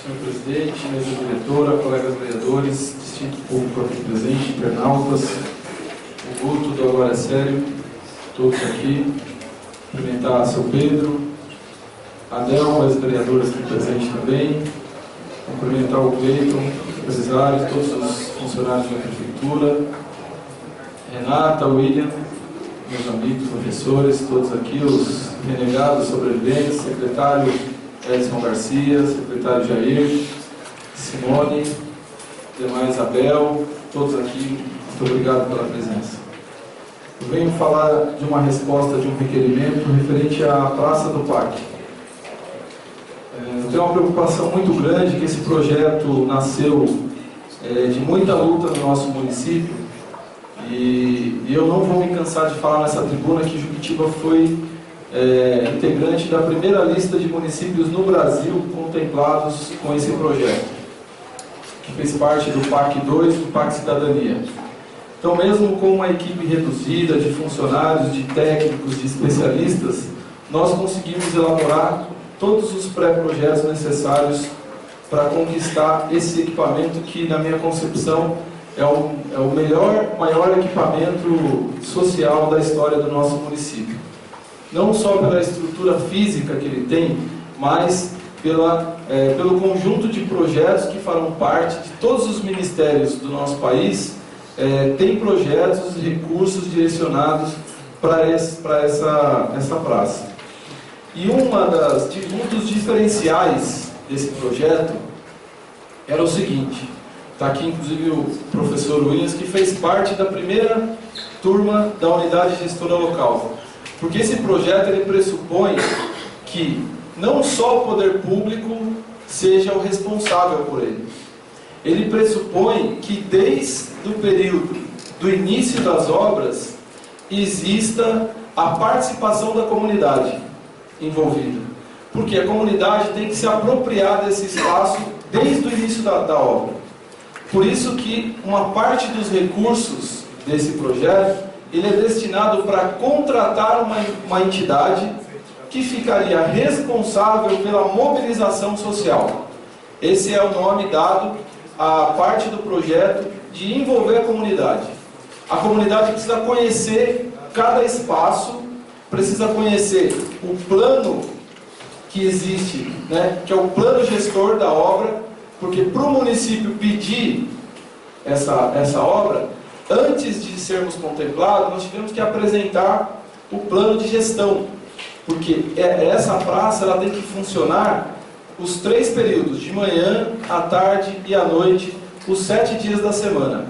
senhor presidente, mesa diretora, colegas vereadores, distinto público aqui presente, internautas, o Guto do Agora é Sério, todos aqui, cumprimentar seu Pedro, a Delma, as vereadoras aqui presentes também, cumprimentar o Cleiton, empresários, todos os funcionários da prefeitura, Renata, William, meus amigos, professores, todos aqui, os renegados, sobreviventes, secretário Edson Garcia, secretário Jair, Simone, demais Abel, todos aqui, muito obrigado pela presença. Eu venho falar de uma resposta de um requerimento referente à Praça do Parque. Eu tenho uma preocupação muito grande que esse projeto nasceu de muita luta no nosso município e eu não vou me cansar de falar nessa tribuna que Juquitiba foi integrante da primeira lista de municípios no Brasil contemplados com esse projeto, que fez parte do PAC 2 do PAC Cidadania. Então, mesmo com uma equipe reduzida de funcionários, de técnicos, de especialistas, nós conseguimos elaborar todos os pré-projetos necessários para conquistar esse equipamento que, na minha concepção, é o maior equipamento social da história do nosso município. Não só pela estrutura física que ele tem, mas pelo conjunto de projetos que farão parte de todos os ministérios do nosso país. Tem projetos e recursos direcionados para essa praça. E um dos diferenciais desse projeto era o seguinte, está aqui inclusive o professor Williams, que fez parte da primeira turma da unidade gestora local. Porque esse projeto ele pressupõe que não só o poder público seja o responsável por ele. Ele pressupõe que desde o período do início das obras exista a participação da comunidade envolvida. Porque a comunidade tem que se apropriar desse espaço desde o início da obra. Por isso que uma parte dos recursos desse projeto ele é destinado para contratar uma entidade que ficaria responsável pela mobilização social. Esse é o nome dado à parte do projeto de envolver a comunidade. A comunidade precisa conhecer cada espaço, precisa conhecer o plano que existe, que é o plano gestor da obra, porque para o município pedir essa obra, antes de sermos contemplados, nós tivemos que apresentar o plano de gestão, porque essa praça ela tem que funcionar os 3 períodos, de manhã, à tarde e à noite, os 7 dias da semana,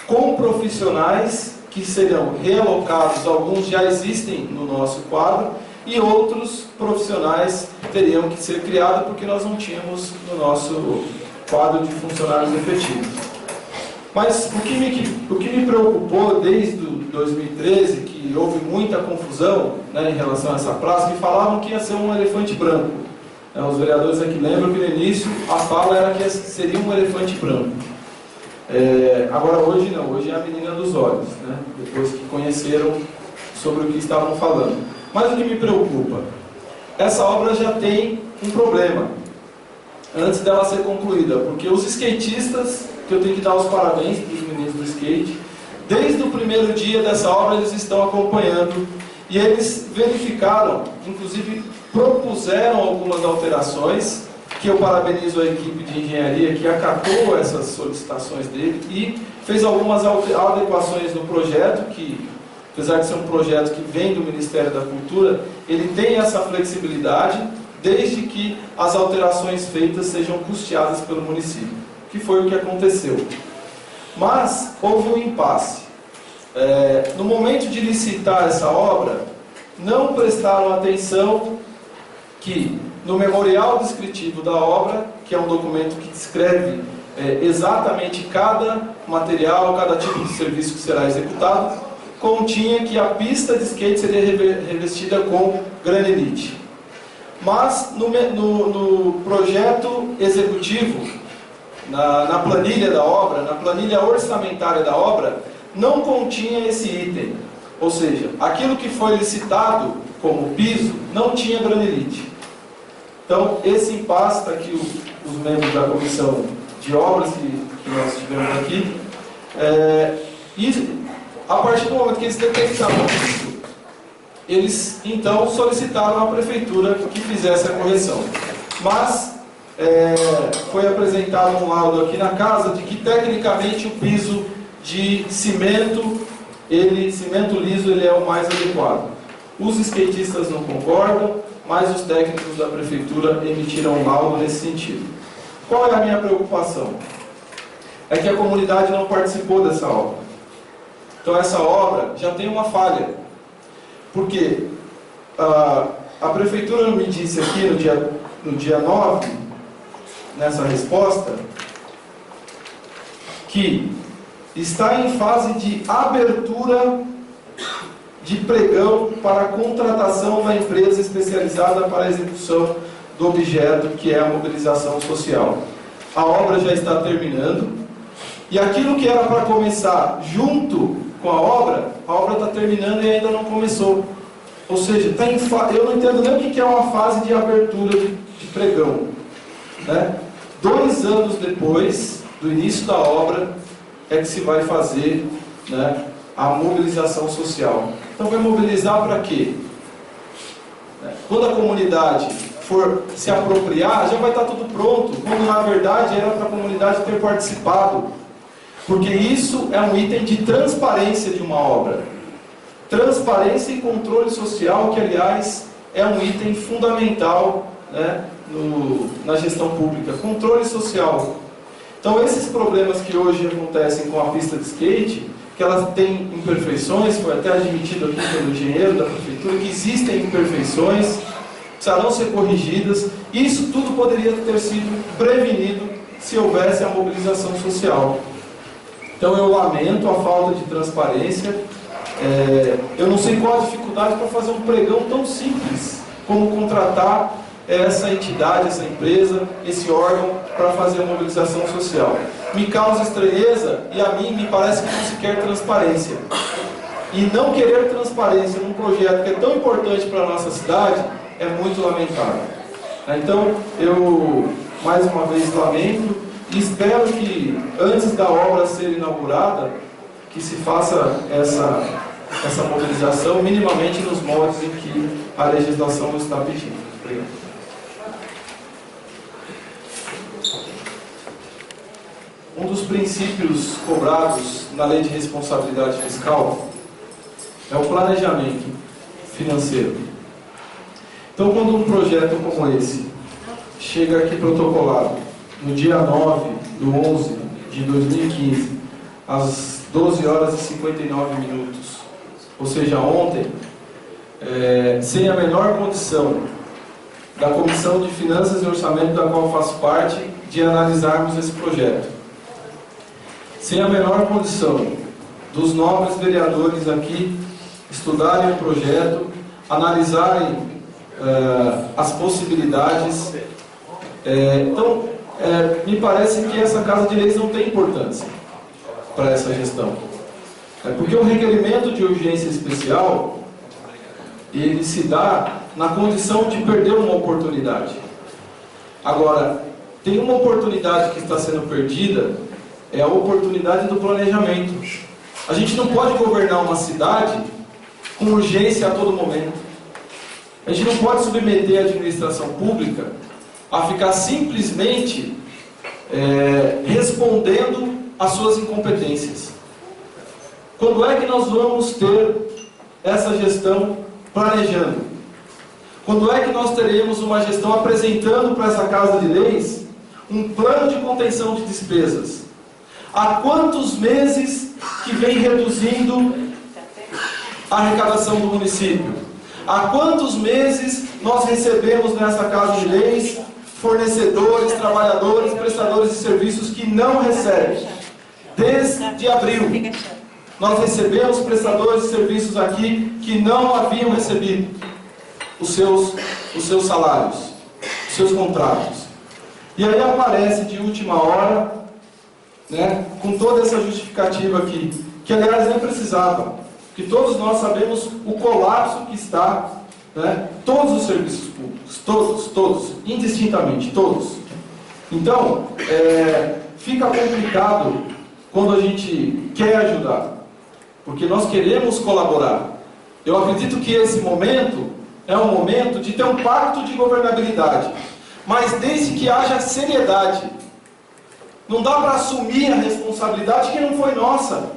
com profissionais que serão realocados, alguns já existem no nosso quadro, e outros profissionais teriam que ser criados, porque nós não tínhamos no nosso quadro de funcionários efetivos. Mas o que me preocupou desde 2013, que houve muita confusão em relação a essa praça, que falavam que ia ser um elefante branco. Os vereadores aqui lembram que no início a fala era que seria um elefante branco. Agora hoje não, hoje é a menina dos olhos, depois que conheceram sobre o que estavam falando. Mas o que me preocupa, essa obra já tem um problema, antes dela ser concluída, porque os skatistas, que eu tenho que dar os parabéns para os meninos do skate, desde o primeiro dia dessa obra eles estão acompanhando, e eles verificaram, inclusive propuseram algumas alterações, que eu parabenizo a equipe de engenharia que acatou essas solicitações dele e fez algumas adequações no projeto, que apesar de ser um projeto que vem do Ministério da Cultura, ele tem essa flexibilidade, desde que as alterações feitas sejam custeadas pelo município, que foi o que aconteceu. Mas houve um impasse. No momento de licitar essa obra, não prestaram atenção que no memorial descritivo da obra, que é um documento que descreve exatamente cada material, cada tipo de serviço que será executado, continha que a pista de skate seria revestida com granilite. Mas no projeto executivo, na planilha da obra, na planilha orçamentária da obra, não continha esse item. Ou seja, aquilo que foi licitado como piso não tinha granilite. Então, esse impasse, está aqui os membros da comissão de obras que nós tivemos aqui. E a partir do momento que eles detectaram isso, eles então solicitaram à prefeitura que fizesse a correção. Mas foi apresentado um laudo aqui na casa de que tecnicamente o piso de cimento liso ele é o mais adequado. Os skatistas não concordam, mas os técnicos da prefeitura emitiram um laudo nesse sentido. Qual é a minha preocupação? É que a comunidade não participou dessa obra. Então essa obra já tem uma falha. Porque a prefeitura me disse aqui no dia 9, nessa resposta, que está em fase de abertura de pregão para a contratação da empresa especializada para a execução do objeto, que é a mobilização social. A obra já está terminando, e aquilo que era para começar junto com a obra está terminando e ainda não começou. Ou seja, eu não entendo nem o que é uma fase de abertura de pregão. Né? 2 anos depois do início da obra é que se vai fazer, né, a mobilização social. Então vai mobilizar para quê? Quando a comunidade for se apropriar, já vai estar tudo pronto, quando na verdade era para a comunidade ter participado. Porque isso é um item de transparência de uma obra. Transparência e controle social, que aliás é um item fundamental, né, na gestão pública. Controle social. Então esses problemas que hoje acontecem com a pista de skate, que ela tem imperfeições, foi até admitido aqui pelo engenheiro da prefeitura, que existem imperfeições, precisarão ser corrigidas. Isso tudo poderia ter sido prevenido se houvesse a mobilização social. Então eu lamento a falta de transparência. Eu não sei qual a dificuldade para fazer um pregão tão simples como contratar essa entidade, essa empresa, esse órgão para fazer a mobilização social. Me causa estranheza e a mim me parece que não se quer transparência. E não querer transparência num projeto que é tão importante para a nossa cidade é muito lamentável. Então eu mais uma vez lamento e espero que antes da obra ser inaugurada que se faça essa mobilização minimamente nos moldes em que a legislação nos está pedindo. Obrigado. Um dos princípios cobrados na Lei de Responsabilidade Fiscal é o planejamento financeiro. Então, quando um projeto como esse chega aqui protocolado no dia 9 de 11 de 2015, às 12 horas e 59 minutos, ou seja, ontem, sem a menor condição da Comissão de Finanças e Orçamento, da qual faço parte, de analisarmos esse projeto. Sem a menor condição dos nobres vereadores aqui estudarem o projeto, analisarem as possibilidades. Então, me parece que essa Casa de Leis não tem importância para essa gestão. Porque o requerimento de urgência especial, ele se dá na condição de perder uma oportunidade. Agora, tem uma oportunidade que está sendo perdida, é a oportunidade do planejamento. A gente não pode governar uma cidade com urgência a todo momento. A gente não pode submeter a administração pública a ficar simplesmente respondendo às suas incompetências. Quando é que nós vamos ter essa gestão planejando? Quando é que nós teremos uma gestão apresentando para essa Casa de Leis um plano de contenção de despesas? Há quantos meses que vem reduzindo a arrecadação do município? Há quantos meses nós recebemos nessa Casa de Leis fornecedores, trabalhadores, prestadores de serviços que não recebem? Desde abril, nós recebemos prestadores de serviços aqui que não haviam recebido os seus salários, os seus contratos. E aí aparece de última hora, né, com toda essa justificativa aqui, que aliás nem precisava, que todos nós sabemos o colapso que está, né, todos os serviços públicos, todos, indistintamente, todos. Então, fica complicado quando a gente quer ajudar, porque nós queremos colaborar. Eu acredito que esse momento é um momento de ter um pacto de governabilidade, mas desde que haja seriedade. Não dá para assumir a responsabilidade que não foi nossa.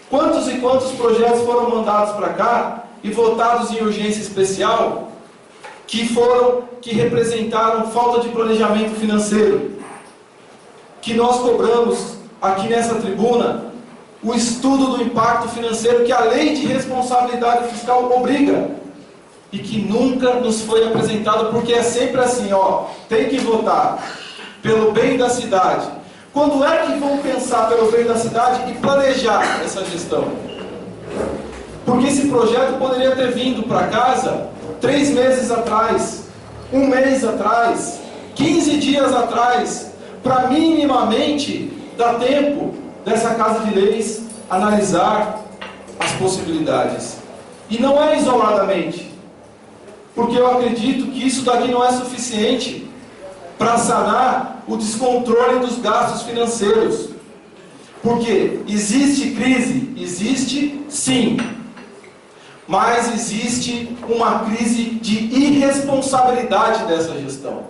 Quantos e quantos projetos foram mandados para cá e votados em urgência especial que representaram falta de planejamento financeiro, que nós cobramos aqui nessa tribuna o estudo do impacto financeiro que a lei de responsabilidade fiscal obriga e que nunca nos foi apresentado, porque é sempre assim, tem que votar pelo bem da cidade. Quando é que vão pensar pelo bem da cidade e planejar essa gestão? Porque esse projeto poderia ter vindo para casa 3 meses atrás, 1 mês atrás, 15 dias atrás, para minimamente dar tempo dessa Casa de Leis analisar as possibilidades. E não é isoladamente, porque eu acredito que isso daqui não é suficiente para sanar o descontrole dos gastos financeiros. Porque existe crise? Existe sim. Mas existe uma crise de irresponsabilidade dessa gestão.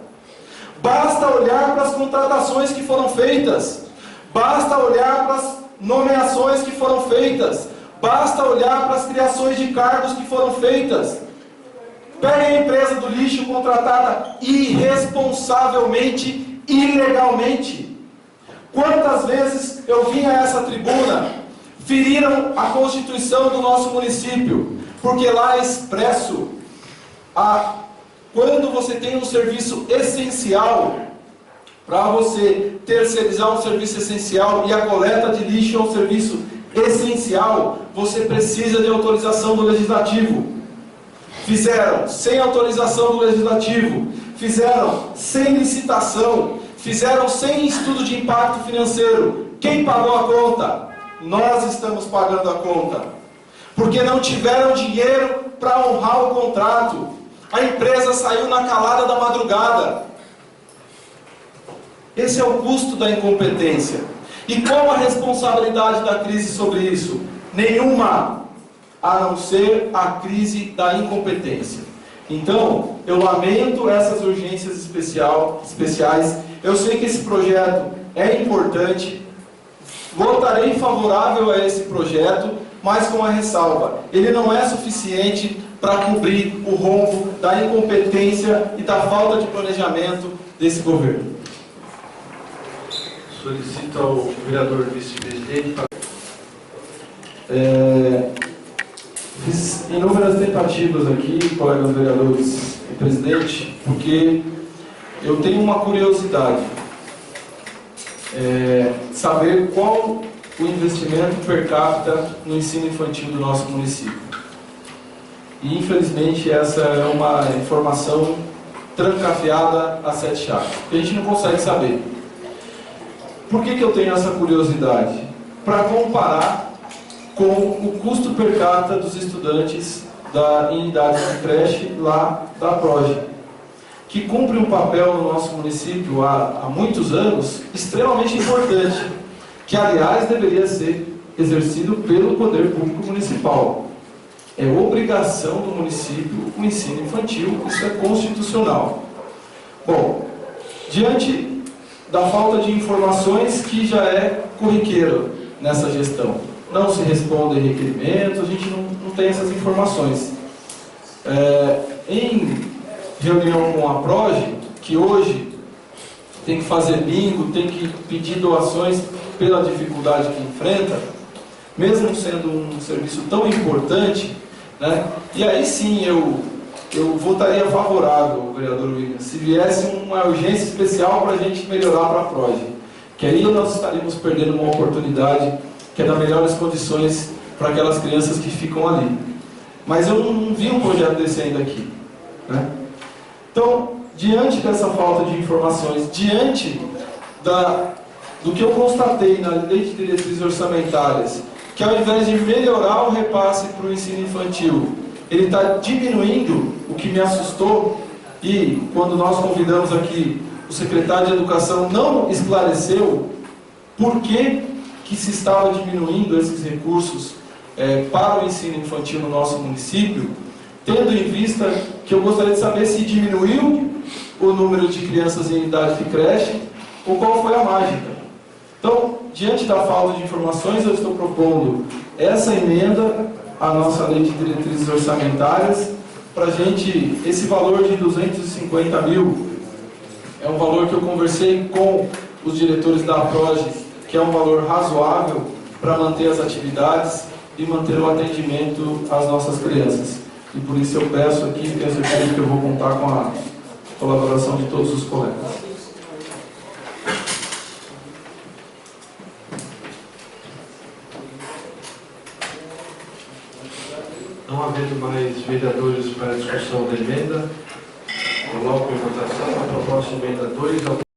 Basta olhar para as contratações que foram feitas. Basta olhar para as nomeações que foram feitas. Basta olhar para as criações de cargos que foram feitas. Peguem a empresa do lixo contratada irresponsavelmente, ilegalmente. Quantas vezes eu vim a essa tribuna, feriram a Constituição do nosso município, porque lá é expresso, quando você tem um serviço essencial, para você terceirizar um serviço essencial e a coleta de lixo é um serviço essencial, você precisa de autorização do Legislativo. Fizeram sem autorização do Legislativo, fizeram sem licitação, fizeram sem estudo de impacto financeiro. Quem pagou a conta? Nós estamos pagando a conta. Porque não tiveram dinheiro para honrar o contrato. A empresa saiu na calada da madrugada. Esse é o custo da incompetência. E qual a responsabilidade da crise sobre isso? Nenhuma, a não ser a crise da incompetência. Então, eu lamento essas urgências especiais. Eu sei que esse projeto é importante. Votarei favorável a esse projeto, mas com a ressalva. Ele não é suficiente para cobrir o rombo da incompetência e da falta de planejamento desse governo. Solicito ao vereador vice-presidente. Fiz inúmeras tentativas aqui, colegas vereadores e presidente, porque eu tenho uma curiosidade. Saber qual o investimento per capita no ensino infantil do nosso município. E infelizmente essa é uma informação trancafiada a 7 chaves, que a gente não consegue saber. Por que eu tenho essa curiosidade? Para comparar com o custo per capita dos estudantes em idade de creche lá da PROGE, que cumpre um papel no nosso município há muitos anos extremamente importante, que aliás deveria ser exercido pelo poder público municipal. É obrigação do município o ensino infantil, isso é constitucional. Bom, diante da falta de informações que já é corriqueira nessa gestão, não se respondem requerimentos, a gente não tem essas informações. Em reunião com a PROGE, que hoje tem que fazer bingo, tem que pedir doações pela dificuldade que enfrenta, mesmo sendo um serviço tão importante, né? E aí sim eu votaria favorável, vereador William, se viesse uma urgência especial para a gente melhorar para a PROGE, que aí nós estaríamos perdendo uma oportunidade que é dar melhores condições para aquelas crianças que ficam ali. Mas eu não vi um projeto desse ainda aqui, né? Então, diante dessa falta de informações, diante do que eu constatei na Lei de Diretrizes Orçamentárias, que ao invés de melhorar o repasse para o ensino infantil, ele está diminuindo, o que me assustou, e quando nós convidamos aqui o secretário de Educação não esclareceu por que se estava diminuindo esses recursos para o ensino infantil no nosso município, tendo em vista que eu gostaria de saber se diminuiu o número de crianças em idade de creche ou qual foi a mágica. Então, diante da falta de informações, eu estou propondo essa emenda à nossa lei de diretrizes orçamentárias para a gente, esse valor de 250 mil, é um valor que eu conversei com os diretores da APROGE, que é um valor razoável para manter as atividades e manter o atendimento às nossas crianças. E por isso eu peço aqui, tenho certeza que eu vou contar com a colaboração de todos os colegas. Não havendo mais vereadores para a discussão da emenda, coloco em votação a proposta de emenda 2 ao